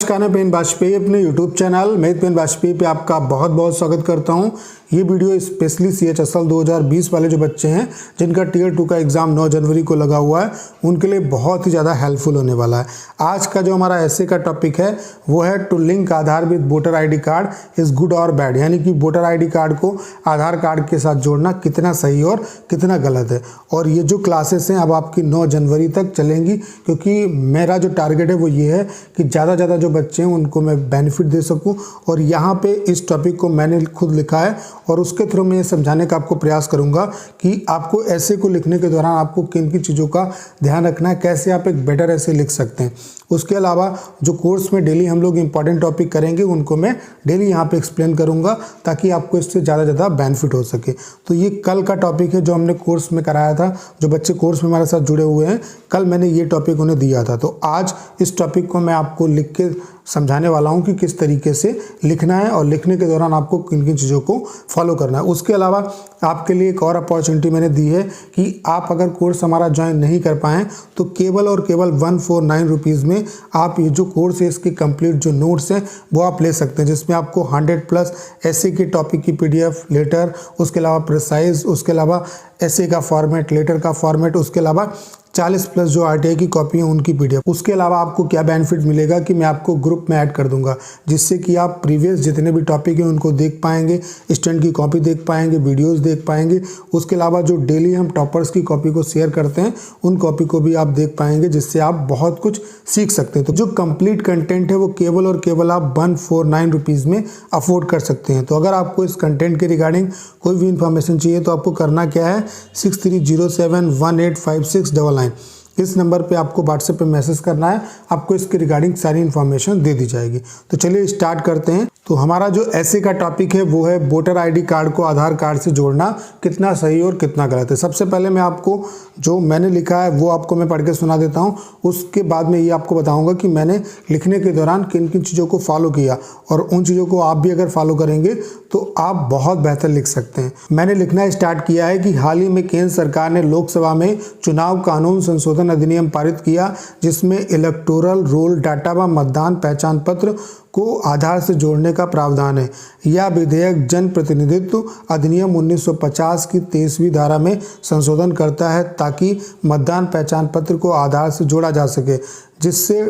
नमस्कार, मैं पेन वाजपेयी अपने YouTube चैनल मेद पेन वाजपेयी पे आपका बहुत बहुत स्वागत करता हूं। ये वीडियो स्पेशली CHSL 2020 वाले जो बच्चे हैं जिनका टियर 2 का एग्ज़ाम 9 जनवरी को लगा हुआ है उनके लिए बहुत ही ज़्यादा हेल्पफुल होने वाला है। आज का जो हमारा ऐसे का टॉपिक है वो है to link Aadhaar with voter ID card is good और बैड, यानी कि वोटर ID कार्ड को आधार कार्ड के साथ जोड़ना कितना सही और कितना गलत है। और ये जो क्लासेस हैं अब आपकी 9 जनवरी तक चलेंगी, क्योंकि मेरा जो टारगेट है वो ये है कि ज़्यादा जो बच्चे हैं उनको मैं बेनिफिट दे सकूं। और यहाँ पे इस टॉपिक को मैंने खुद लिखा है और उसके थ्रू मैं ये समझाने का आपको प्रयास करूँगा कि आपको ऐसे को लिखने के दौरान आपको किन किन चीज़ों का ध्यान रखना है, कैसे आप एक बेटर ऐसे लिख सकते हैं। उसके अलावा जो कोर्स में डेली हम लोग इंपॉर्टेंट टॉपिक करेंगे उनको मैं डेली यहाँ पे एक्सप्लेन करूँगा ताकि आपको इससे ज़्यादा बेनिफिट हो सके। तो ये कल का टॉपिक है जो हमने कोर्स में कराया था। जो बच्चे कोर्स में हमारे साथ जुड़े हुए हैं, कल मैंने ये टॉपिक उन्हें दिया था। तो आज इस टॉपिक को मैं आपको लिख के समझाने वाला हूं कि किस तरीके से लिखना है और लिखने के दौरान आपको किन किन चीज़ों को फॉलो करना है। उसके अलावा आपके लिए एक और अपॉर्चुनिटी मैंने दी है कि आप अगर कोर्स हमारा ज्वाइन नहीं कर पाएँ तो केवल और केवल 149 रुपीज़ में आप ये जो कोर्स है इसके कंप्लीट जो नोट्स हैं वो आप ले सकते हैं, जिसमें आपको 100+ ऐसे के टॉपिक की PDF, लेटर, उसके अलावा प्रिसाइज, उसके अलावा ऐसे का फॉर्मेट, लेटर का फॉर्मेट, उसके अलावा 40+ जो RTI की कॉपी है उनकी PDF। उसके अलावा आपको क्या बेनिफिट मिलेगा कि मैं आपको ग्रुप में ऐड कर दूंगा, जिससे कि आप प्रीवियस जितने भी टॉपिक हैं उनको देख पाएंगे, स्टूडेंट की कॉपी देख पाएंगे, वीडियोस देख पाएंगे। उसके अलावा जो डेली हम टॉपर्स की कॉपी को शेयर करते हैं उन कॉपी को भी आप देख पाएंगे, जिससे आप बहुत कुछ सीख सकते हैं। तो जो कंप्लीट कंटेंट है वो केवल और केवल आप 149 रुपीज़ में अफोर्ड कर सकते हैं। तो अगर आपको इस कंटेंट के रिगार्डिंग कोई भी इंफॉर्मेशन चाहिए तो आपको करना क्या है, 6307185699 इस नंबर पे आपको व्हाट्सएप पे मैसेज करना है। आपको इसके रिगार्डिंग सारी इन्फॉर्मेशन दे दी जाएगी। तो चलिए स्टार्ट करते हैं। तो हमारा जो ऐसे का टॉपिक है वो है वोटर ID कार्ड को आधार कार्ड से जोड़ना कितना सही और कितना गलत है। सबसे पहले मैं आपको जो मैंने लिखा है वो आपको मैं पढ़ के सुना देता हूँ। उसके बाद में ये आपको बताऊँगा कि मैंने लिखने के दौरान किन किन चीज़ों को फॉलो किया, और उन चीज़ों को आप भी अगर फॉलो करेंगे तो आप बहुत बेहतर लिख सकते हैं। मैंने लिखना स्टार्ट किया है कि हाल ही में केंद्र सरकार ने लोकसभा में चुनाव कानून संशोधन अधिनियम पारित किया, जिसमें इलेक्टोरल रोल डाटा व मतदान पहचान पत्र को आधार से जोड़ने का प्रावधान है। यह विधेयक जन प्रतिनिधित्व अधिनियम 1950 की 23वीं धारा में संशोधन करता है ताकि मतदान पहचान पत्र को आधार से जोड़ा जा सके, जिससे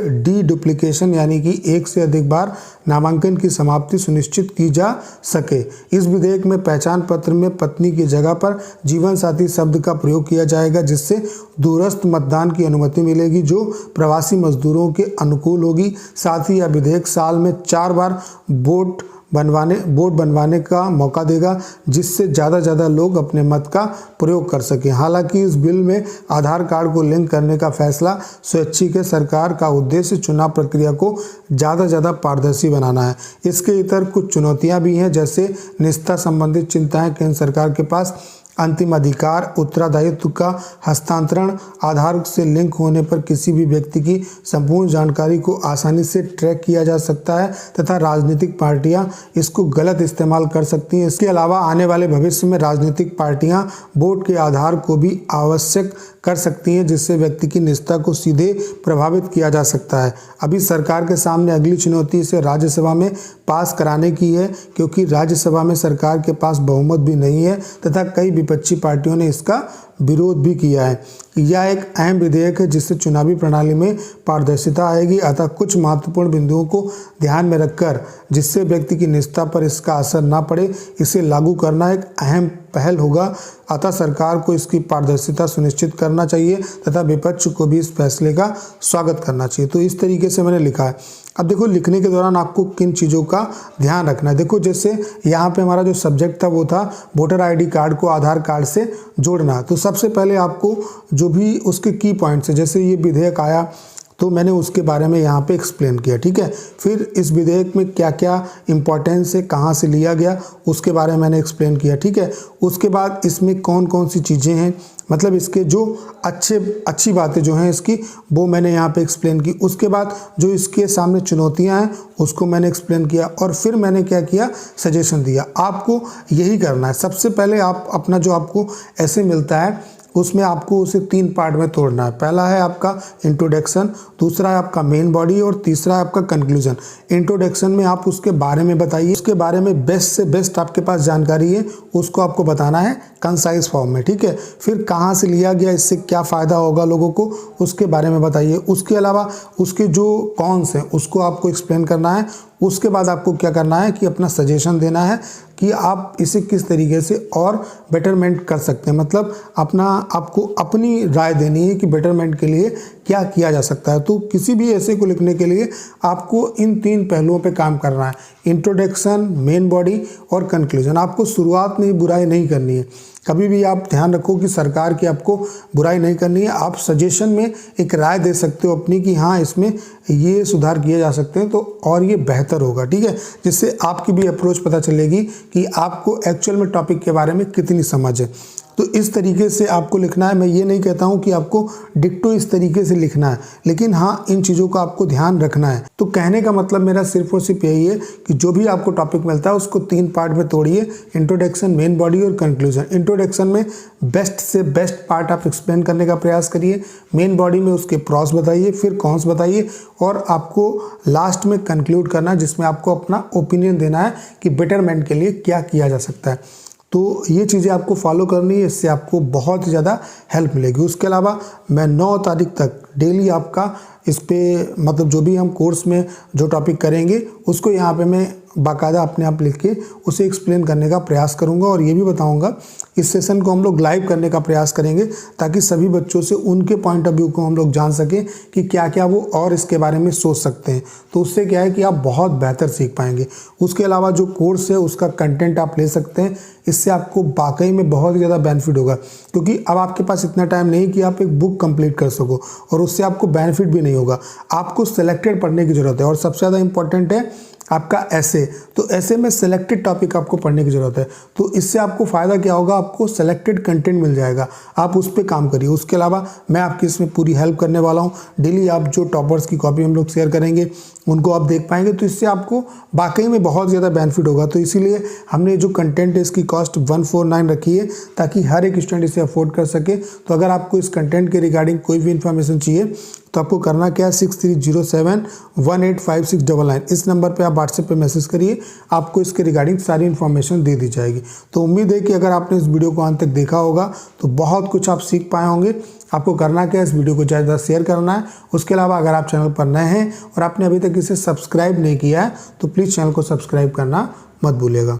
डुप्लीकेशन यानी कि एक से अधिक बार नामांकन की समाप्ति सुनिश्चित की जा सके। इस विधेयक में पहचान पत्र में पत्नी की जगह पर जीवन साथी शब्द का प्रयोग किया जाएगा, जिससे दूरस्थ मतदान की अनुमति मिलेगी जो प्रवासी मजदूरों के अनुकूल होगी। साथ ही यह विधेयक साल में 4 बार वोट बनवाने का मौका देगा, जिससे ज़्यादा लोग अपने मत का प्रयोग कर सकें। हालांकि इस बिल में आधार कार्ड को लिंक करने का फैसला स्वैच्छिक है। सरकार का उद्देश्य चुनाव प्रक्रिया को ज़्यादा पारदर्शी बनाना है। इसके इतर कुछ चुनौतियां भी हैं, जैसे निजता संबंधित चिंताएं, केंद्र सरकार के पास अंतिम अधिकार, उत्तरदायित्व का हस्तांतरण, आधार से लिंक होने पर किसी भी व्यक्ति की संपूर्ण जानकारी को आसानी से ट्रैक किया जा सकता है तथा राजनीतिक पार्टियां इसको गलत इस्तेमाल कर सकती हैं। इसके अलावा आने वाले भविष्य में राजनीतिक पार्टियां वोट के आधार को भी आवश्यक कर सकती हैं, जिससे व्यक्ति की निजता को सीधे प्रभावित किया जा सकता है। अभी सरकार के सामने अगली चुनौती इसे राज्यसभा में पास कराने की है, क्योंकि राज्यसभा में सरकार के पास बहुमत भी नहीं है तथा कई विपक्षी पार्टियों ने इसका विरोध भी किया है। यह एक अहम विधेयक है जिससे चुनावी प्रणाली में पारदर्शिता आएगी। अतः कुछ महत्वपूर्ण बिंदुओं को ध्यान में रखकर, जिससे व्यक्ति की निजता पर इसका असर ना पड़े, इसे लागू करना एक अहम पहल होगा। अतः सरकार को इसकी पारदर्शिता सुनिश्चित करना चाहिए तथा विपक्ष को भी इस फैसले का स्वागत करना चाहिए। तो इस तरीके से मैंने लिखा है। अब देखो, लिखने के दौरान आपको किन चीज़ों का ध्यान रखना है। देखो, जैसे यहाँ पे हमारा जो सब्जेक्ट था वो था वोटर ID कार्ड को आधार कार्ड से जोड़ना। तो सबसे पहले आपको जो भी उसके की पॉइंट्स है, जैसे ये विधेयक आया तो मैंने उसके बारे में यहाँ पे एक्सप्लेन किया, ठीक है। फिर इस विधेयक में क्या क्या इंपॉर्टेंस है, कहाँ से लिया गया, उसके बारे में मैंने एक्सप्लेन किया, ठीक है। उसके बाद इसमें कौन कौन सी चीज़ें हैं, मतलब इसके जो अच्छी बातें जो हैं इसकी, वो मैंने यहाँ पे एक्सप्लेन की। उसके बाद जो इसके सामने चुनौतियाँ हैं उसको मैंने एक्सप्लेन किया, और फिर मैंने क्या किया, सजेशन दिया। आपको यही करना है। सबसे पहले आप अपना जो आपको ऐसे मिलता है उसमें आपको उसे 3 पार्ट में तोड़ना है। पहला है आपका इंट्रोडक्शन, दूसरा है आपका मेन बॉडी और तीसरा है आपका कंक्लूजन। इंट्रोडक्शन में आप उसके बारे में बताइए, उसके बारे में बेस्ट से बेस्ट आपके पास जानकारी है उसको आपको बताना है कंसाइज फॉर्म में, ठीक है। फिर कहाँ से लिया गया, इससे क्या फ़ायदा होगा लोगों को, उसके बारे में बताइए। उसके अलावा उसके जो कॉन्स हैं उसको आपको एक्सप्लेन करना है। उसके बाद आपको क्या करना है कि अपना सजेशन देना है कि आप इसे किस तरीके से और बेटरमेंट कर सकते हैं, मतलब आपको अपनी राय देनी है कि बेटरमेंट के लिए क्या किया जा सकता है। तो किसी भी ऐसे को लिखने के लिए आपको इन 3 पहलुओं पे काम करना है, इंट्रोडक्शन, मेन बॉडी और कंक्लूजन। आपको शुरुआत में ही बुराई नहीं करनी है। कभी भी आप ध्यान रखो कि सरकार की आपको बुराई नहीं करनी है। आप सजेशन में एक राय दे सकते हो अपनी कि हाँ इसमें ये सुधार किए जा सकते हैं तो और ये बेहतर होगा, ठीक है। जिससे आपकी भी अप्रोच पता चलेगी कि आपको एक्चुअल में टॉपिक के बारे में कितनी समझ है। तो इस तरीके से आपको लिखना है। मैं ये नहीं कहता हूँ कि आपको डिक्टो इस तरीके से लिखना है, लेकिन हाँ इन चीज़ों का आपको ध्यान रखना है। तो कहने का मतलब मेरा सिर्फ और सिर्फ यही है कि जो भी आपको टॉपिक मिलता है उसको 3 पार्ट में तोड़िए, इंट्रोडक्शन, मेन बॉडी और कंक्लूजन। इंट्रोडक्शन में बेस्ट से बेस्ट पार्ट आप एक्सप्लेन करने का प्रयास करिए, मेन बॉडी में उसके प्रॉस बताइए, फिर कॉन्स बताइए और आपको लास्ट में कंक्लूड करना है जिसमें आपको अपना ओपिनियन देना है कि बेटरमेंट के लिए क्या किया जा सकता है। तो ये चीज़ें आपको फॉलो करनी है, इससे आपको बहुत ही ज़्यादा हेल्प मिलेगी। उसके अलावा मैं 9 तारीख तक डेली आपका इस पे मतलब जो भी हम कोर्स में जो टॉपिक करेंगे उसको यहाँ पे मैं बाकायदा अपने आप लिख के उसे एक्सप्लेन करने का प्रयास करूँगा और ये भी बताऊँगा इस सेशन को हम लोग लाइव करने का प्रयास करेंगे ताकि सभी बच्चों से उनके पॉइंट ऑफ व्यू को हम लोग जान सकें कि क्या क्या वो और इसके बारे में सोच सकते हैं। तो उससे क्या है कि आप बहुत बेहतर सीख पाएंगे। उसके अलावा जो कोर्स है उसका कंटेंट आप ले सकते हैं, इससे आपको वाकई में बहुत ही ज़्यादा बेनिफिट होगा क्योंकि अब आपके पास इतना टाइम नहीं कि आप एक बुक कंप्लीट कर सको और उससे आपको बेनिफिट भी नहीं होगा। आपको सेलेक्टेड पढ़ने की ज़रूरत है और सबसे ज़्यादा इंपॉर्टेंट है आपका ऐसे। तो ऐसे में सेलेक्टेड टॉपिक आपको पढ़ने की ज़रूरत है। तो इससे आपको फ़ायदा क्या होगा, आपको सेलेक्टेड कंटेंट मिल जाएगा, आप उस पर काम करिए। उसके अलावा मैं आपकी इसमें पूरी हेल्प करने वाला हूँ। डेली आप जो टॉपर्स की कॉपी हम लोग शेयर करेंगे उनको आप देख पाएंगे, तो इससे आपको वाकई में बहुत ज़्यादा बेनिफिट होगा। तो इसीलिए हमने जो कंटेंट है इसकी कॉस्ट 149 रखी है ताकि हर एक स्टूडेंट इसे अफोर्ड कर सके। तो अगर आपको इस कंटेंट के रिगार्डिंग कोई भी इन्फॉर्मेशन चाहिए तो आपको करना क्या है, 6307185699 इस नंबर पे आप व्हाट्सएप पे मैसेज करिए, आपको इसके रिगार्डिंग सारी इन्फॉर्मेशन दे दी जाएगी। तो उम्मीद है कि अगर आपने इस वीडियो को अंत तक देखा होगा तो बहुत कुछ आप सीख पाए होंगे। आपको करना क्या है, इस वीडियो को ज़्यादा शेयर करना है। उसके अलावा अगर आप चैनल पर नए हैं और आपने अभी तक इसे सब्सक्राइब नहीं किया है तो प्लीज़ चैनल को सब्सक्राइब करना मत भूलिएगा।